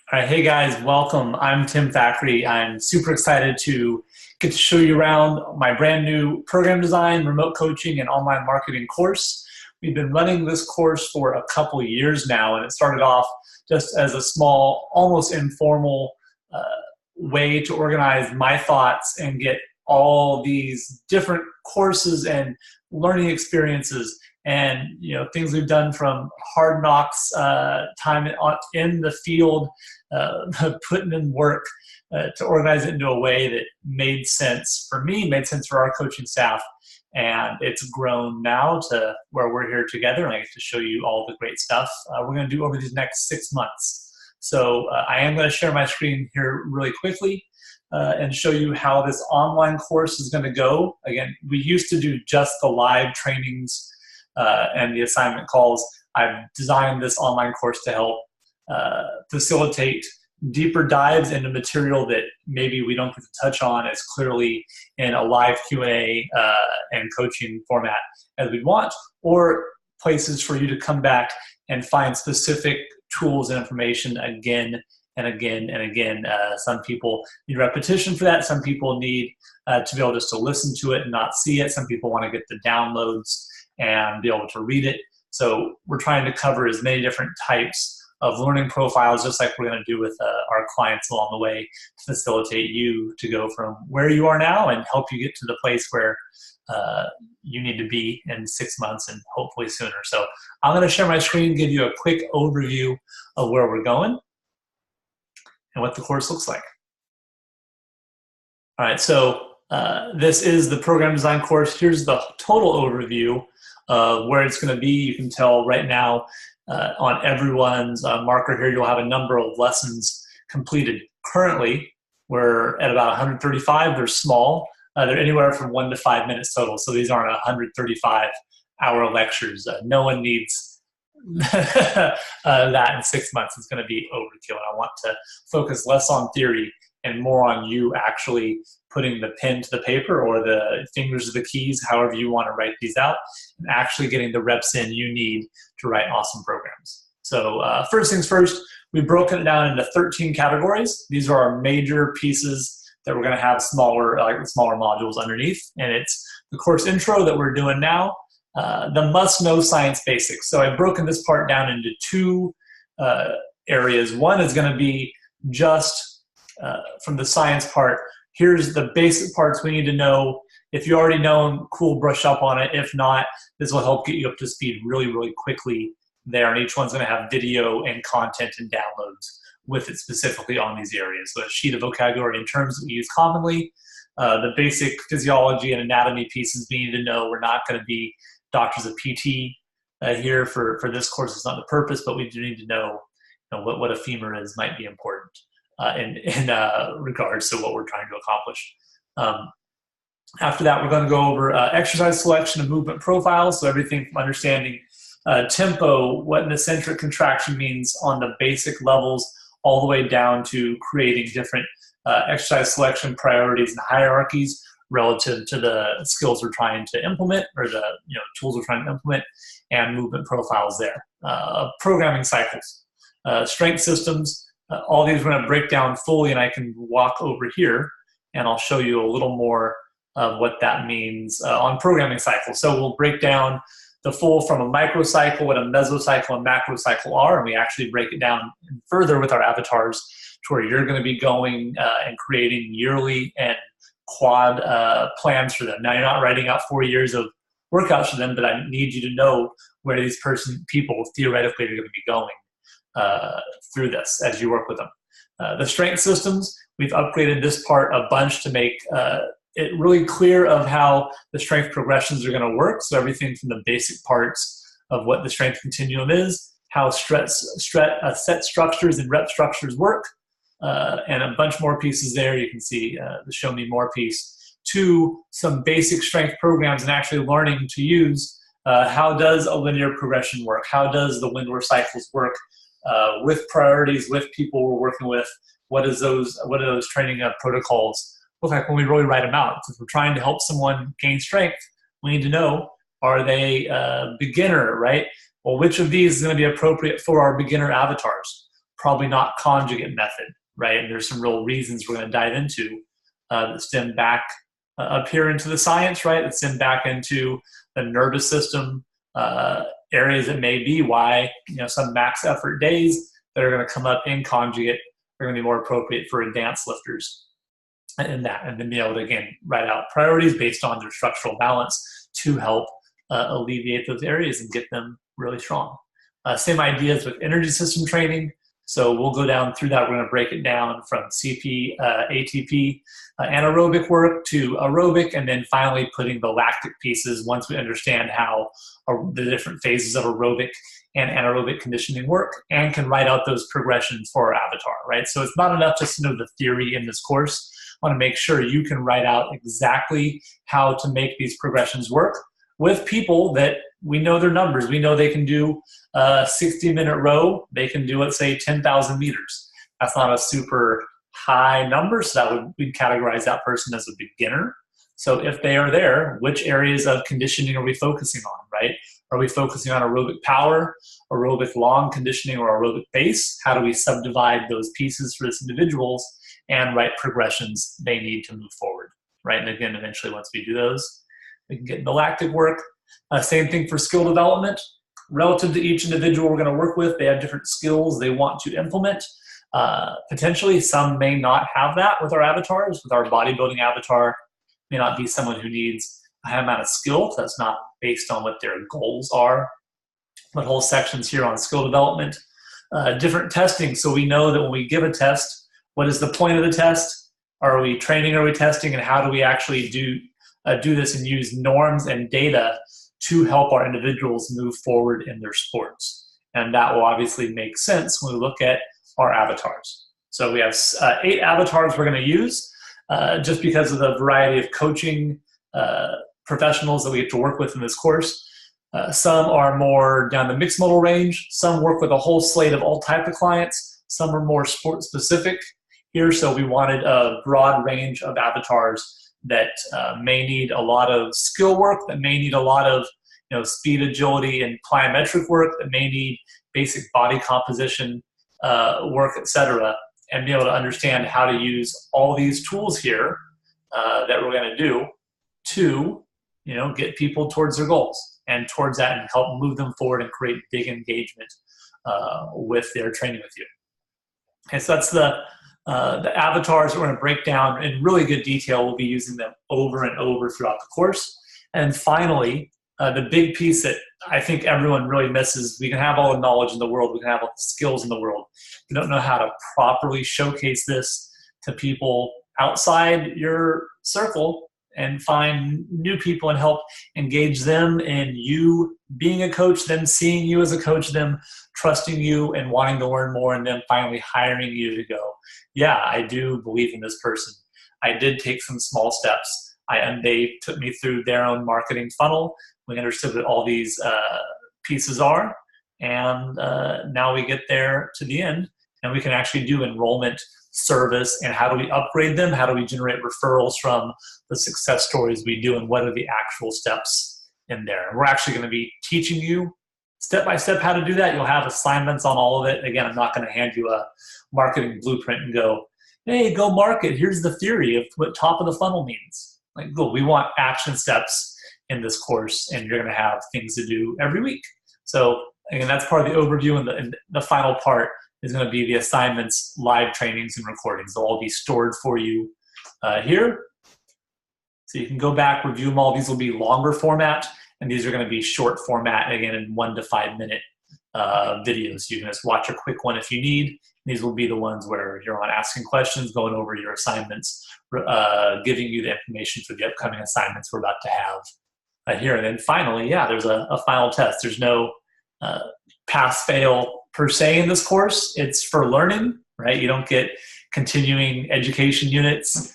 All right, hey guys, welcome. I'm Tim Thackeray. I'm super excited to get to show you around my brand new program design, remote coaching, and online marketing course. We've been running this course for a couple of years now, and it started off just as a small, almost informal uh, way to organize my thoughts and get all these different courses and learning experiences and things we've done from hard knocks time in the field, putting in work to organize it into a way that made sense for me, made sense for our coaching staff. And it's grown now to where we're here together, and I get to show you all the great stuff we're going to do over these next 6 months. So I am going to share my screen here really quickly and show you how this online course is going to go. Again, we used to do just the live trainings and the assignment calls. I've designed this online course to help facilitate deeper dives into material that maybe we don't get to touch on as clearly in a live Q&A and coaching format as we want, or places for you to come back and find specific tools and information again and again and again. Some people need repetition for that. Some people need to be able just to listen to it and not see it. Some people want to get the downloads and be able to read it. So we're trying to cover as many different types of learning profiles, just like we're going to do with our clients along the way, to facilitate you to go from where you are now and help you get to the place where you need to be in 6 months and hopefully sooner. So I'm going to share my screen, give you a quick overview of where we're going and what the course looks like. All right, so this is the program design course. Here's the total overview of where it's going to be. You can tell right now on everyone's marker here, you'll have a number of lessons completed. Currently, we're at about 135. They're small. They're anywhere from 1 to 5 minutes total. So these aren't 135-hour lectures. No one needs that in 6 months. It's going to be overkill. And I want to focus less on theory and more on you actually putting the pen to the paper or the fingers to the keys, however you want to write these out, and actually getting the reps in you need to write awesome programs. So first things first, we've broken it down into 13 categories. These are our major pieces that we're going to have smaller modules underneath. And it's the course intro that we're doing now, the must-know science basics. So I've broken this part down into two areas. One is going to be just from the science part. Here's the basic parts we need to know. If you already know them, cool, brush up on it. If not, this will help get you up to speed really, really quickly there. And each one's going to have video and content and downloads with it specifically on these areas. So a sheet of vocabulary and terms that we use commonly, the basic physiology and anatomy pieces we need to know. We're not going to be doctors of PT here for this course. It's not the purpose, but we do need to know, what a femur is might be important in regards to what we're trying to accomplish. After that, we're going to go over exercise selection and movement profiles. So everything from understanding tempo, what an eccentric contraction means on the basic levels, all the way down to creating different exercise selection priorities and hierarchies relative to the skills we're trying to implement, or the tools we're trying to implement, and movement profiles there. Programming cycles, strength systems, all these we're going to break down fully, and I can walk over here and I'll show you a little more of what that means on programming cycles. So we'll break down the full from a microcycle, what a mesocycle and macrocycle are, and we actually break it down further with our avatars to where you're going to be going and creating yearly and quad plans for them. Now, you're not writing out 4 years of workouts for them, but I need you to know where these people theoretically are going to be going through this as you work with them. The strength systems, we've upgraded this part a bunch to make it really clear of how the strength progressions are going to work. So everything from the basic parts of what the strength continuum is, how set structures and rep structures work, and a bunch more pieces there. You can see the show me more piece, to some basic strength programs and actually learning to use how does a linear progression work? How does the Windward cycles work with priorities, with people we're working with? What are those training protocols look like when we really write them out? If we're trying to help someone gain strength, we need to know, are they beginner, right? Well, which of these is going to be appropriate for our beginner avatars? probably not conjugate method, right? And there's some real reasons we're going to dive into that stem back up here into the science, right? That stem back into the nervous system areas. It may be why some max effort days that are going to come up in conjugate are going to be more appropriate for advanced lifters, and then be able to again write out priorities based on their structural balance to help alleviate those areas and get them really strong. Same ideas with energy system training. So we'll go down through that. We're going to break it down from CP, ATP, anaerobic work to aerobic, and then finally putting the lactic pieces once we understand how the different phases of aerobic and anaerobic conditioning work, and can write out those progressions for our avatar, right? So it's not enough just to know the theory in this course. I want to make sure you can write out exactly how to make these progressions work with people that we know their numbers. We know they can do a 60-minute row. They can do, let's say, 10,000 meters. That's not a super high number, so we'd categorize that person as a beginner. So if they are there, which areas of conditioning are we focusing on, right? Are we focusing on aerobic power, aerobic long conditioning, or aerobic base? How do we subdivide those pieces for these individuals and write progressions they need to move forward, right? And again, eventually once we do those, we can get into lactic work. Same thing for skill development. Relative to each individual we're going to work with, they have different skills they want to implement. Potentially, some may not have that with our avatars. With our bodybuilding avatar, may not be someone who needs a high amount of skill. That's not based on what their goals are. But whole sections here on skill development. Different testing. So we know that when we give a test, what is the point of the test? Are we training? Are we testing? And how do we actually do this and use norms and data to help our individuals move forward in their sports? And that will obviously make sense when we look at our avatars. So we have 8 avatars we're going to use just because of the variety of coaching professionals that we get to work with in this course. Some are more down the mixed modal range. Some work with a whole slate of all type of clients. Some are more sport specific here. So we wanted a broad range of avatars that may need a lot of skill work, that may need a lot of speed, agility, and plyometric work, that may need basic body composition work, etc., and be able to understand how to use all these tools here that we're going to do to get people towards their goals and towards that, and help move them forward and create big engagement with their training with you. And so that's the avatars we're going to break down in really good detail. We'll be using them over and over throughout the course. And finally, the big piece that I think everyone really misses: we can have all the knowledge in the world, we can have all the skills in the world. We don't know how to properly showcase this to people outside your circle and find new people and help engage them in you being a coach, them seeing you as a coach, them trusting you and wanting to learn more, and then finally hiring you to go, yeah, I do believe in this person. I did take some small steps. They took me through their own marketing funnel. We understood what all these pieces are, and now we get there to the end, and we can actually do enrollment, service, and how do we upgrade them? How do we generate referrals from the success stories we do, and what are the actual steps in there? And we're actually going to be teaching you step by step how to do that. You'll have assignments on all of it. Again, I'm not going to hand you a marketing blueprint and go, hey, go market. Here's the theory of what top of the funnel means. Like, cool, we want action steps in this course, and you're going to have things to do every week. So again, that's part of the overview, and the final part is going to be the assignments, live trainings, and recordings. They'll all be stored for you here. So you can go back, review them all. These will be longer format, and these are going to be short format, again, in 1 to 5 minute videos. You can just watch a quick one if you need. These will be the ones where you're on asking questions, going over your assignments, giving you the information for the upcoming assignments we're about to have here. And then finally, yeah, there's a final test. There's no pass-fail per se in this course. It's for learning, right? You don't get continuing education units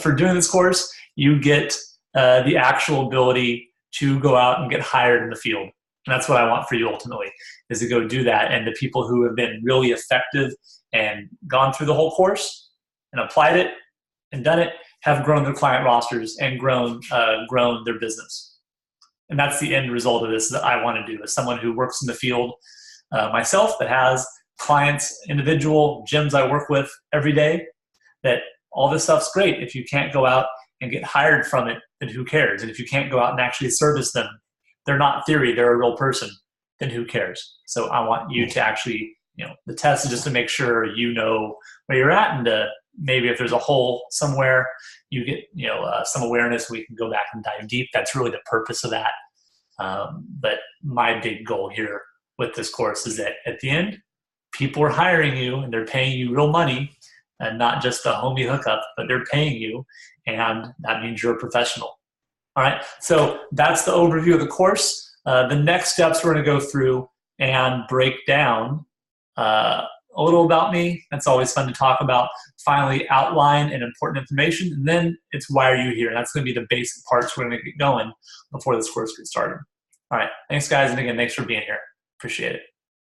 for doing this course. You get the actual ability to go out and get hired in the field. And that's what I want for you ultimately, is to go do that. And the people who have been really effective and gone through the whole course and applied it and done it have grown their client rosters and grown their business. And that's the end result of this that I want to do, as someone who works in the field myself, that has clients, individual gyms I work with every day, that all this stuff's great. If you can't go out and get hired from it, then who cares? And if you can't go out and actually service them, they're not theory, they're a real person, then who cares? So I want you to actually, the test is just to make sure you know where you're at, and to maybe if there's a hole somewhere, you get some awareness. We can go back and dive deep. That's really the purpose of that. But my big goal here with this course is that at the end, people are hiring you and they're paying you real money, and not just a homie hookup, but they're paying you, and that means you're a professional. All right, so that's the overview of the course. The next steps we're going to go through and break down a little about me. That's always fun to talk about. Finally, outline and important information, and then it's why are you here? That's going to be the basic parts we're going to get going before this course gets started. All right, thanks guys, and again, thanks for being here. Appreciate it.